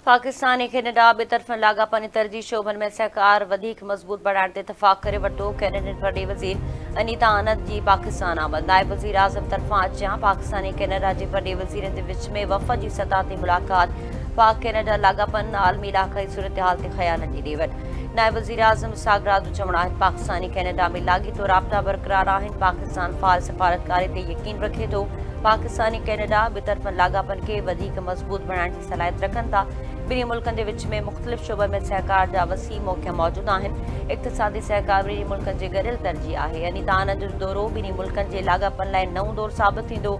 पाकिस्तान ऐं कैनेडा ॿिए लाॻापनि तरजीह शोबनि में सहकार वधीक मज़बूत बढ़ाइण ते इतफ़ाक़ करे वरितो। कैनेडियन वॾे वज़ीर अनीता आनंद जी पाकिस्तान आमद। नायब वज़ीर आज़म तरफ़ां अचियां। पाकिस्तान ऐं कैनेडा जे वॾे वज़ीरनि जे विच में वफ़द जी सतह ते मुलाक़ात। पाक कैनेडा लाॻापनि आलमी इलाक़ाई सूरतहाल ते ख़यालनि जी ॾेवट। नायब वज़ीर आज़म इसहाक़ राद जो चवणु आहे पाकिस्तान ऐं कैनेडा में लाॻीतो राब्ता बरक़रार आहिनि। पाकिस्तान फ़ाल सफ़ारतकारी ते यकीन रखे थो। पाकिस्तान ऐं कैनेडा ॿिए लाॻापनि खे वधीक मज़बूत बणाइण जी सलाहियत रखनि था। ॿिन्ही मुल्कनि जे विच में मुख़्तलिफ़ शोबनि में सहकार जा वसीउ मौक़ा मौजूदु आहिनि। इक़्तिसादी सहकार ॿिन्ही मुल्कनि जे गॾियल तरजीह आहे। अनीता आनंद जो दौरो ॿिन्ही मुल्कनि जे लाॻापनि लाइ नओं दौरु साबित थींदो।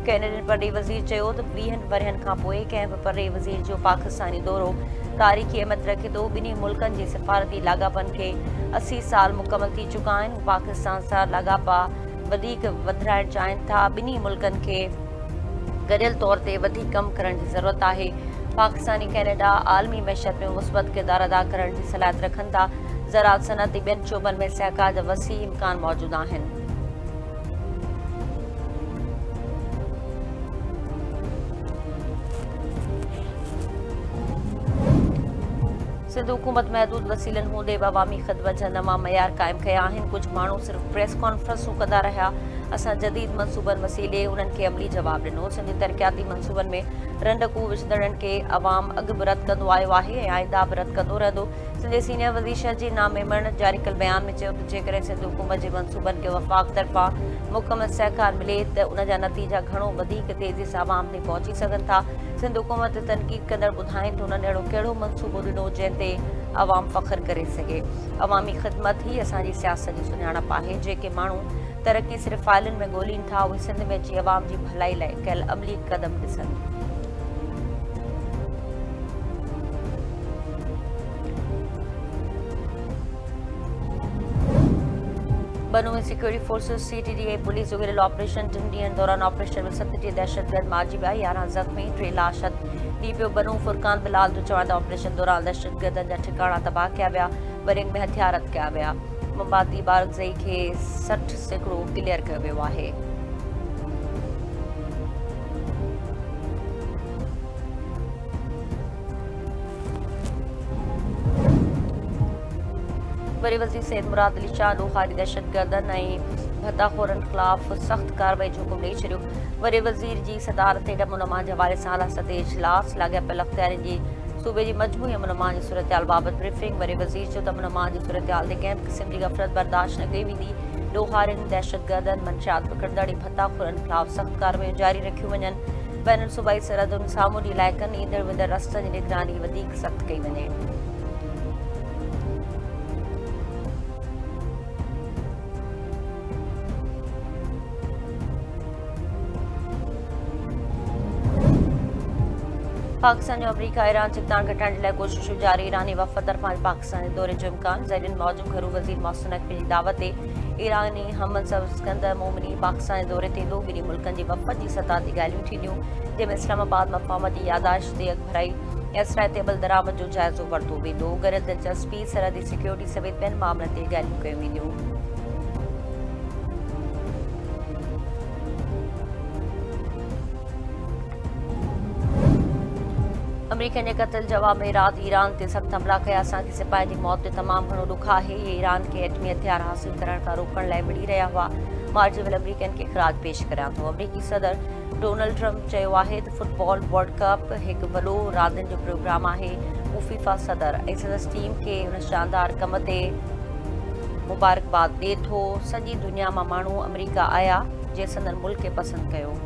कैनेडियन वॾे वज़ीर चयो त 20 वरहनि खां पोइ कंहिं बि वॾे वज़ीर जो पाकिस्तानी दौरो तारीख़ी अहमियत रखे थो। ॿिन्ही मुल्कनि जे सफ़ारती लाॻापनि खे 80 साल मुकमल थी चुका आहिनि। पाकिस्तान सां लाॻापा वधीक वधाइण चाहिनि था। ॿिन्ही मुल्कनि खे गॾियल तौर ते वधीक कमु करण जी ज़रूरत आहे। पाकिस्तान ऐं कैनेडा आलमी मैशत में मुस्बत किरदारु अदा करण जी सलाहियत रखनि था। ज़राअत सनअत ऐं ॿियनि शोबनि में सहकार जा वसीउ इम्कान मौजूदु आहिनि। सिंध हुकूमत महदूद वसीलनि हूंदे बि अवामी ख़िदमत जा नवां मयार क़ाइमु कया आहिनि। कुझु माण्हू सिर्फ़ प्रेस कॉन्फ्रेंसूं कंदा रहिया। असां जदीद मनसूबनि वसीले उन्हनि खे अमली जवाबु ॾिनो। सिंधी तरक़ियाती मनसूबनि में रंडकू विझंदड़नि खे अवाम अॻु बि रद्द कंदो आयो आहे ऐं आईंदा बि रद्द कंदो रहंदो। सिंधी सीनियर वज़ीर शहजी नामेमण जारी कल बयान में चयो त जेकॾहिं सिंध हुकूमत जे मनसूबनि खे वफ़ाक़ तरफ़ां मुकमल सहकार मिले त उन जा नतीजा घणो वधीक तेज़ी सां अवाम ताईं पहुची सघनि था। सिंध हुकूमत ते तनक़ीद कंदड़ ॿुधाइनि त उन्हनि अहिड़ो कहिड़ो मनसूबो ॾिनो जंहिं ते अवाम फ़ख़्रु करे सघे। अवामी ख़िदमत ई असांजी सियासत जी सुञाणप आहे। जेके माण्हू तरक़ी सिर्फ़ फ़ाइलुनि में ॻोल्हीनि था उहे सिंध में अची अवाम जी भलाई लाइ कयल अमली क़दम ॾिसनि। बनू में सिक्योरिटी फोर्सेस सीटीडी ऐं पुलिस जो गॾियल ऑपरेशन 2 ॾींहनि दौरान ऑपरेशन में 37 दहशतगर्द मारिजी विया। 11 ज़ख़्मी, 3 लाश ॾी पियो। बनू फुरकान बिलाल जो चवण त ऑपरेशन दौरान दहशतगर्दनि जा ठिकाणा तबाह कया विया। वरिंग में हथियार कया विया। मुंबाती बारगज़ई खे 60% क्लियर कयो वियो आहे। वरी वज़ीर सैयद मुराद अली शाह ॾोखारी दहशतगर्दनि ऐं भताखोरनि ख़िलाफ़ सख़्त कार्रवाई जो हुकुम ॾेई छॾियो। वरी वज़ीर जी सदारत ते अमन अमान जे हवाले सां हालात ते इजलास। लाॻापियल अख़्तियारियुनि जी सूबे जी मजमूई अमन अमान जी सूरतहाल बाबति ब्रीफिंग। वरी वज़ीर चयो त अमन अमान जी सूरतहाल ते कंहिं बि क़िस्म जी गफ़लत बर्दाश्त न कई वेंदी। ॾोहारियुनि दहशतगर्दनि मंशियात विकिणंदड़ ऐं भताखोरनि ख़िलाफ़ सख़्त कार्रवाइयूं जारी रखियूं वञनि। बैनुल सूबाई सरहदुनि सामूंडी इलाइक़नि ईंदड़ वेंदड़ रस्तनि जी निगरानी वधीक सख़्त कई वञे। पाकिस्तान जो अमरीका ईरान चिकतान घटाइण जे लाइ कोशिशूं जारी। ईरानी वफ़द तरफ़ां पाकिस्तानी दौरे जो इम्कान। ज़ैनुल मौजूद घरू वज़ीर मोहसिन नक़वी जी दावत ते ईरानी हममनसब सिकंदर मोमिनी पाकिस्तानी दौरे ते ईंदो। ॿिन्ही मुल्कनि जी वफ़द जी सतह ते ॻाल्हियूं थींदियूं जंहिंमें इस्लामाबाद मफ़ाहम जी यादाश्त ते अॻभराई ऐं असराइतेबल दरामद जो जाइज़ो वरितो वेंदो। गॾियल दिलचस्पी सरहदी सिक्योरिटी समेत ॿियनि मामलनि ते ॻाल्हियूं कयूं वेंदियूं। अमरीकन जे क़त्ल जवाब में राति ईरान ते सख़्त हमला कया। असांखे सिपाही जी मौत ते तमामु घणो ॾुख आहे। इहे ईरान खे एटमी हथियार हासिल करण खां रोकण लाइ विढ़ी रहिया हुआ। मारिजी वियल अमरीकन खे ख़िराज पेश करियां थो। अमरीकी सदर डोनाल्ड ट्रंप चयो आहे त फुटबॉल वर्ल्ड कप हिकु वॾो रांदियुनि जो प्रोग्राम आहे। हू फीफा सदर ऐं संदसि टीम खे हुन शानदार कम ते मुबारकबाद ॾिए थो। सॼी दुनिया मां माण्हू अमरीका आया जंहिं संदनि मुल्क खे पसंदि कयो।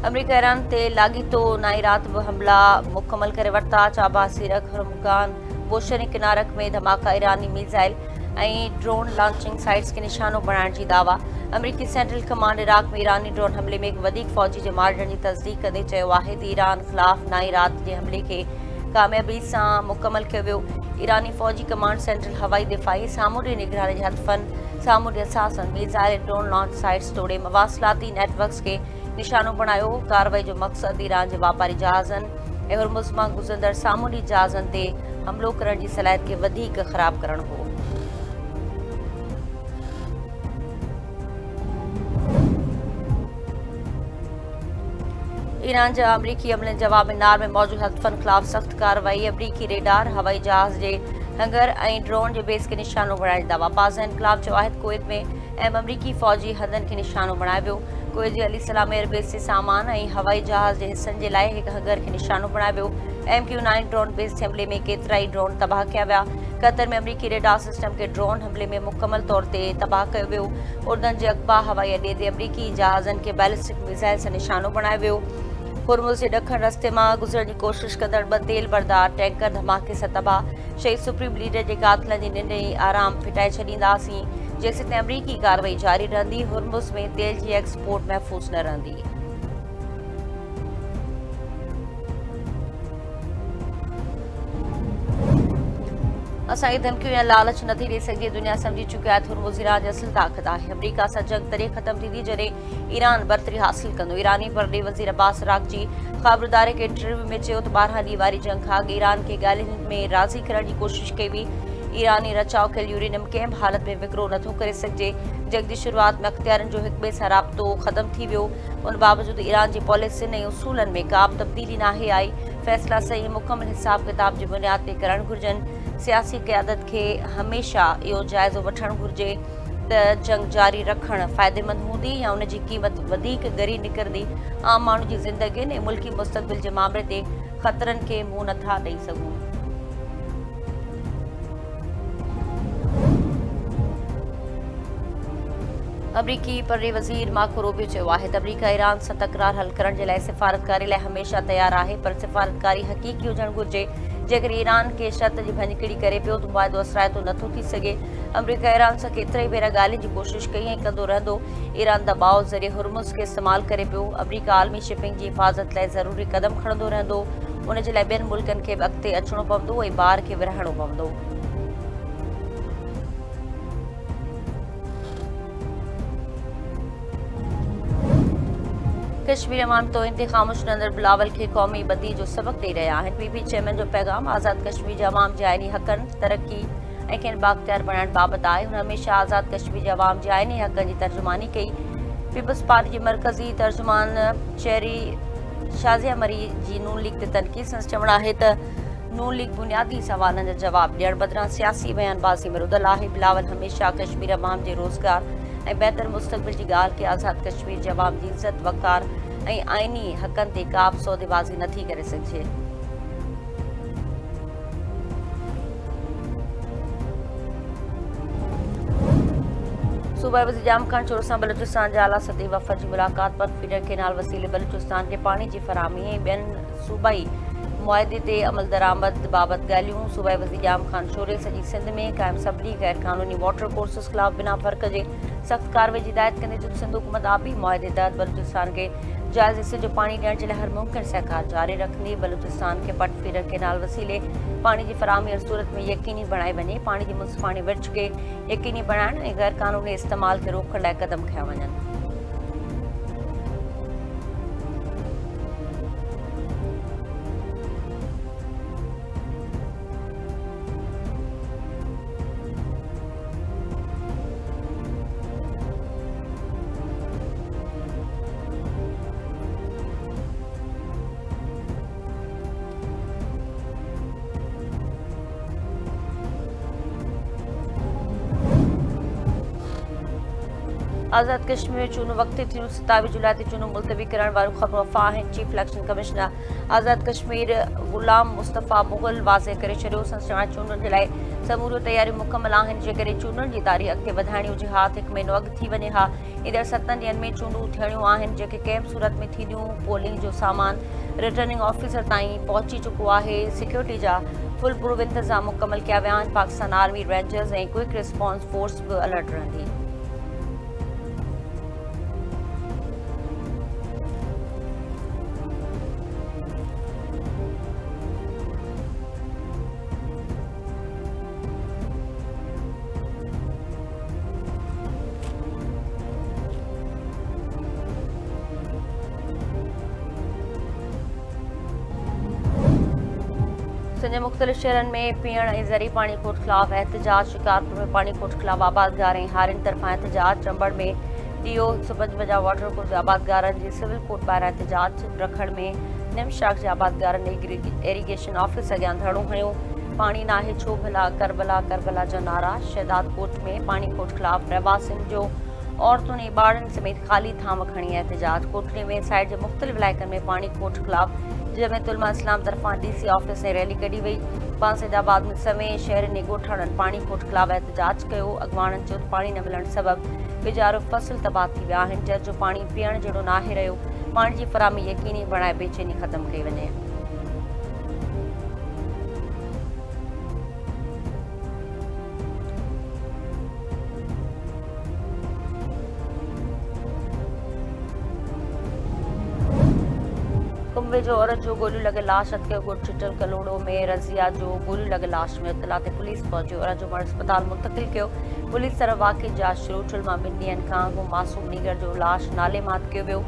अमरीका ईरान ते लाॻीतो नाई राति बि हमला मुकमल करे वरिता। चाबा सीरक हरमुगान बोशनी किनारक में धमाका। ईरानी मिसाइल ऐं ड्रोन लॉन्चिंग साइट्स खे निशानो बणाइण जी दावा। अमरीकी सेंट्रल कमांड इराक में ईरानी ड्रोन हमले में हिकु वधीक फ़ौजी जे मारिजण जी तस्दीक कंदे चयो आहे त ईरान ख़िलाफ़ नाई राति जे हमले खे कामयाबी सां मुकमल कयो वियो। ईरानी फ़ौजी कमांड सेंट्रल हवाई दिफ़ाई सामूंडी निगरानी जे हदफ़नि सामूंडी असासनि मिसाइल ऐं ड्रोन लॉन्च साइट्स तोड़े मवासिलाती नेटवर्क्स खे निशानो बणायो। कार्रवाई जो मक़सदु ईरान जे वापारी जहाज़नि ऐं हुरमुज़ मां गुज़रंदड़ सामूंडी जहाज़नि ते हमिलो करण जी सलाहियत खे वधीक ख़राब करणु हो। ईरान जा अमरीकी अमलनि जवाब में नार में मौजूद हथफनि ख़िलाफ़ सख़्त कार्रवाई। अमरीकी रेडार हवाई जहाज़ जे हंगर ऐं ड्रोन जे बेस खे निशानो बणाइण दावा। बाज़ इनक़लाब चयो आहे त कुवैत में अहम अमरीकी फ़ौजी हदनि खे निशानो बणायो वियो। कुवैत जे अली सलाम एयरबेस ते सामान ऐं हवाई जहाज़ जे हिसनि जे लाइ हिक हंगर खे निशानो बणायो वियो। MQ-9 ड्रोन बेस जे हमले में केतिरा ई ड्रोन तबाह कया विया। क़तर में अमरीकी रेडार सिस्टम खे ड्रोन हमले में मुकमल तौर ते तबाह कयो वियो। उर्दन जे अक़बा हवाई अॾे ते अमरीकी जहाज़नि खे बैलिस्टिक मिसाइल सां निशानो बणायो वियो। हुरमुज़ जे ॾखण रस्ते मां गुज़रण जी कोशिश कंदड़ ॿ तेल बरदार टैंकर धमाके सां तबाह। शहीद सुप्रीम लीडर जे कातिलनि जी निंड ऐं आराम फिटाए छॾींदासीं जेसिताईं अमरीकी कार्रवाई जारी रहंदी। हुरमुज़ में तेल जी एक्सपोर्ट महफ़ूज़ न रहंदी। असांखे धमकियूं या लालच नथी ॾेई सघे, दुनिया सम्झी चुकी आहे त हुरमुज़ ईरान जी असुल ताक़त आहे। अमरीका सां जंग तॾहिं ख़तम थींदी जॾहिं ईरान बरतरी हासिल कंदो। ईरानी परॾे वज़ीर अब्बास अराग़ची ख़बरदार के इंटरव्यू में चयो त 12 ॾींहं वारी जंग खां अॻु ईरान खे ॻाल्हियुनि में राज़ी करण जी कोशिश कई हुई। ईरानी रचाव कयल यूरेनियम कंहिं बि हालत में विकिरो नथो करे सघिजे। जंग जी शुरूआत में अख़्तियारनि जो हिक ॿिए सां राब्तो ख़तम थी वियो। उन बावजूदि ईरान जी पॉलिसियुनि ऐं उसूलनि में का बि तब्दीली नाहे आई। फ़ैसिला सही मुकमल हिसाब किताब जी बुनियाद ते करणु घुरिजनि। सियासी क़यादत खे हमेशह इहो जाइज़ो वठणु घुरिजे त जंग जारी रखणु फ़ाइदेमंद हूंदी या उन जी क़ीमत वधीक ॻरी निकिरंदी। आम माण्हू जी ज़िंदगियुनि ऐं मुल्की मुस्तक़बिल जे मामले ते ख़तरनि खे मुंहुं नथा ॾेई सघूं। अमरीकी परॾे वज़ीर मार्को रूबियो चयो आहे त अमरीका ईरान सां तकरार हल करण जे लाइ सिफ़ारतकारी लाइ हमेशह तयारु आहे, पर सिफ़ारतकारी हक़ीक़ी हुजणु घुरिजे। जेकर ईरान के शर्त जी भञकिड़ी करे पियो त मुआदो असराइतो नथो थी सघे। अमरीका ईरान सां केतिरा ई भेरा ॻाल्हियुनि जी कोशिश कई ऐं कंदो रहंदो। ईरान दॿाउ ज़रिए हुरमुज़ खे इस्तेमालु करे पियो। अमरीका आलमी शिपिंग जी हिफ़ाज़त लाइ ज़रूरी क़दम खणंदो रहंदो। उन जे लाइ ॿियनि मुल्कनि खे बि अॻिते अचिणो पवंदो ऐं ॿार खे विरहाइणो पवंदो। कश्मीर अवाम तौहिन ते ख़ामोश रहंदड़ बिलावल खे क़ौमी बदी जो सबक़ ॾेई रहिया आहिनि। PPP चेयरमैन जो पैगाम आज़ाद कश्मीर जे अवाम जे आइनी हक़नि, तरक़ी ऐं खेनि बाख़्तियार बणाइण बाबति आहे। हुन हमेशह आज़ाद कश्मीर जे अवाम जे आइनी हक़नि जी तर्जुमानी कई। पीपल्स पार्टी जी मरकज़ी तर्जुमान चेरी शाज़िया मरी जी नून लीग ते तनक़ीद संदसि चवणु आहे त नून लीग बुनियादी सवालनि जा जवाब ॾियण बदिरां सियासी बयानबाज़ी में रुधल आहे। बिलावल हमेशह कश्मीर अवाम जे रोज़गार ऐं बहितर मुस्तक़बिल जी ॻाल्हि खे आज़ाद कश्मीर जे अवाम जी इज़त, वक़ार ऐं आइनी हक़नि ते का बि सौदेबाज़ी नथी करे सघिजे। सूबाई वज़ीर जाम ख़ान चोर सां बलूचिस्तान जे आला सतही वफ़द जी मुलाक़ात। बर्फ फीडर केनाल वसीले बलूचिस्तान खे पाणी जी फ़राहमी ऐं ॿियनि सूबाई मुआहदे ते अमल दरामद बाबति ॻाल्हियूं। सूबाई वज़ीर जाम ख़ान चोरे सॼी सिंध में क़ाइमु सभिनी गैर क़ानूनी वाटर कोर्सिस ख़िलाफ़ बिना फ़र्क़ जे सख़्त कार्रवाई जी हिदायत कंदे चयो त सिंध हुकूमत आबी मुआहदे तहत बलूचिस्तान खे जाइज़ हिसे जो पाणी ॾियण जे लाइ हर मुमकिन सहकार जारी रखंदी। बलूचिस्तान खे पट फीडर केनाल वसीले पाणी जी फ़राहमी हर सूरत में यकीनी बणाई वञे। पाणी जी मुंसिफ़ाणी विर्छ खे यकीनी बणाइण ऐं गैर क़ानूनी इस्तेमाल खे रोकण लाइ क़दम खंया वञनि। आज़ाद कश्मीर में चूंडूं वक़्ती थियूं। 27 जुलाई ते चूंडूं मुलतवी करण वारियूं ख़बरूं अफ़वाह आहिनि। Chief election commissioner Azad Kashmir ग़ुलाम मुस्तफ़ा मुग़ल वाज़े करे छॾियो। संदसि चवणु आहे चूंडुनि जे लाइ समूरियूं तयारियूं मुकमल आहिनि। जेकॾहिं चूंडुनि जी तारीख़ अॻिते वधाइणी हुजे हा त 1 महीनो अॻु थी वञे हा। ईंदड़ 7 ॾींहनि में चूंडूं थियणियूं आहिनि जेके कंहिं बि सूरत में थींदियूं। पोलिंग जो सामान रिटर्निंग ऑफिसर ताईं पहुची चुको आहे। सिक्योरिटी जा फुल प्रूफ इंतज़ाम मुकमल कया विया आहिनि। पाकिस्तान आर्मी, रेंजर्स ऐं क्विक रिस्पॉन्स फोर्स बि अलर्ट रहंदी। मुल्क जे मुख़्तलिफ़ शहरनि में पीअण ऐं ज़री पाणी खोट ख़िलाफ़ एहतजाज। शिकारपुर में पाणी खोट ख़िलाफ़ आबादगार ऐं हारियुनि तरफ़ां एहतजाज। चंबड़ में DO 155 वाटर कोर्स आबादगारनि जी सिविल कोर्ट ॿाहिरां एहतजाज। रखड़ में निमशाख जे आबादगारनि इरीगेशन ऑफिस अॻियां धरणो हयो। पाणी नाहे छो भला, करबला करबला जा नारा। शहदाद कोट में पाणी खोट ख़िलाफ़ रहवासियुनि जो औरतुनि ऐं ॿारनि समेत ख़ाली थाम खणी एहतजाज। कोटली में साइड जे मुख़्तलिफ़ इलाइक़नि में पाणी खोट ख़िलाफ़ जमियत उलमा इस्लाम तरफ़ां DC ऑफिस ऐं रैली कढी वई। बांसेदाबाद में समेत शहरनि ऐं ॻोठाणनि पाणी खोट ख़िलाफ़ एहतजाज कयो। अॻवाननि चयो त पाणी न मिलण सबबि वेझारो फसल तबाह थी विया आहिनि। चर्च जो पाणी पीअण जहिड़ो नाहे रहियो। पाणी जी फराहमी यकीनी बणाए बेचैनी ख़तमु कई वञे। कुंभे जो औरत जो गोलियूं लॻल लाश हथ कयो। गुट चिटल कलोड़ो में रज़िया जो गोलियूं लॻल लाश में इतला ते पुलिस पहुची औरत जो मर्द अस्पताल मुंतक़िल कयो। पुलिस तरफ़ वाक़ई जांच शुरू। ठुल मां 2 ॾींहनि खां अॻु मासूम नीगर जो लाश नाले मां हथ कयो वियो।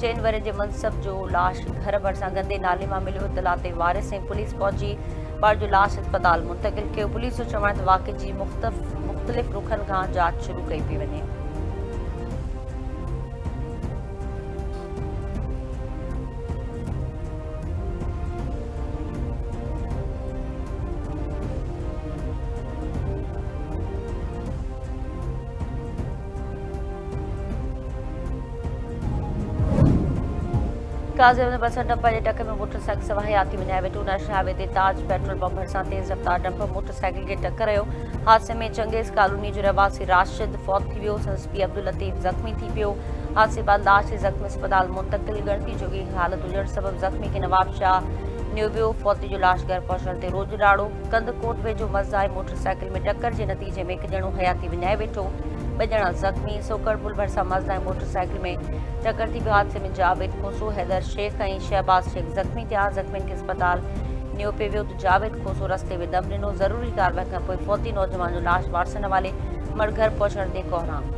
4 वरे जे मनसब जो लाश घर भरिसां गंदे नाले मां मिलियो। इतला ते वारिस ऐं पुलिस पहुची ॿार जो लाश अस्पताल मुंतक़िल कयो। पुलिस जो चवण त वाक़ई जी मुख़्तलिफ़ रुखनि खां जांच शुरू कई पई वञे। काज़ी में बस डंप जे टक में मोटरसाइकिल सवार हयाती विञाए वेठो। नेशनल हाईवे ते ताज पेट्रोल पंप भरिसां तेज़ रफ़्तार डंप मोटरसाइकिल खे टक्कर हयो। हादसे में चंगेज़ कॉलोनी जो रहवासी राशिद फौत थी वियो। संदसि पीउ अब्दुल लतीफ़ ज़ख़्मी थी पियो। हादसे बाद लाश खे ज़ख़्मी अस्पताल मुंतक़िल। गणती जोगी हालत हुजण सबबि ज़ख़्मी खे नवाब शाह नियो वियो। फौती जो लाश घर पहुचण ते रोज ॾाढो। कंदकोट वेझो मज़दा मोटरसाइकिल में टक्कर जे नतीजे में हिकु ॼणो हयाती विञाए वेठो। 2 ॼणा ज़ख़्मी। सोकड़ पुल भरिसां मज़दा मोटरसाइकिल में टक्कर थी वियो। हादसे में जावेद खोसो, हैदर शेख ऐं शहबाज शेख ज़ख़्मी थिया। ज़ख़्मियुनि खे अस्पताल नियो पियो वियो त जावेद खोसो रस्ते में दम ॾिनो। ज़रूरी कार्रवाई खां पोइ फौती नौजवान जो लाश वारसनि हवाले। मर्द घर पहुचण ते कोहराम।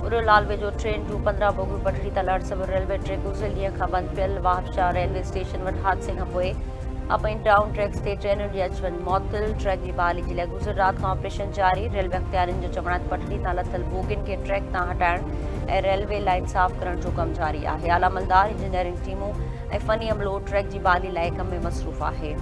उरलाल वेझो ट्रेन जूं 15 बोगियूं पटड़ी तां लहण सबबि रेलवे ट्रैक गुज़िरियल ॾींहं खां बंदि पियल। वाहबशाह रेलवे स्टेशन वटि हादसे खां पोइ अप एंड डाउन ट्रैक्स ते ट्रेनुनि जी अचवञ मुअत्तल। ट्रैक जी बहाली जे लाइ गुज़िर राति खां ऑपरेशन जारी। रेलवे अख़्तियारियुनि जो चवण आहे त पटड़ी तां लथल बोगियुनि खे ट्रैक तां हटाइण ऐं रेलवे लाइन साफ़ करण जो कमु जारी आहे। आला अमलदार, इंजीनियरिंग टीमूं ऐं फ़नी अमलो ट्रैक जी बहाली लाइ कम में मसरूफ़ आहे।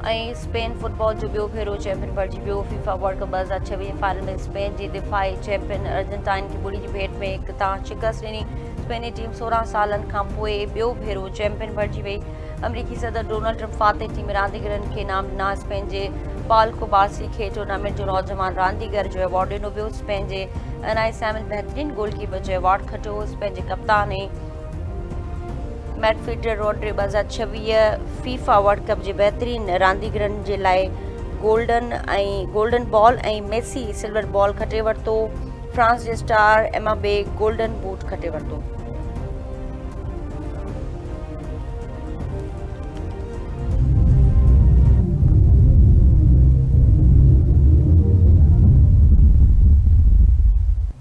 ऐं स्पेन फुटबॉल जो ॿियो भेरो चैंपियन बणिजी वियो। फीफा वर्ल्ड कप 2026 फाइनल में स्पेन जी दिफ़ाई चैंपियन अर्जेंटाइन खे 2 जी भेट में हिक तां शिकस्त ॾिनी। स्पेनी टीम 16 सालनि खां पोइ ॿियो भेरो चैंपियन बणिजी वई। अमरीकी सदर डोनाल्ड ट्रम्प फातह टीम रांदीगरनि खे इनाम ॾिना। स्पेन जे पाल्को बासी खे टूर्नामेंट जो नौजवान रांदीगर जो अवॉर्ड ॾिनो वियो। स्पेन जे अनाई सैमुअल बहितरीन गोलकीपर जो अवॉर्ड खटियो। स्पेन जे कप्तान ऐं मैडफील्डर रॉड्री 2026 फीफा वर्ल्ड कप जे बहितरीन रांदीगरनि जे लाइ गोल्डन बॉल ऐं मेसी सिल्वर बॉल खटे वरितो। फ्रांस जे स्टार एम्बापे गोल्डन बूट खटे वरितो।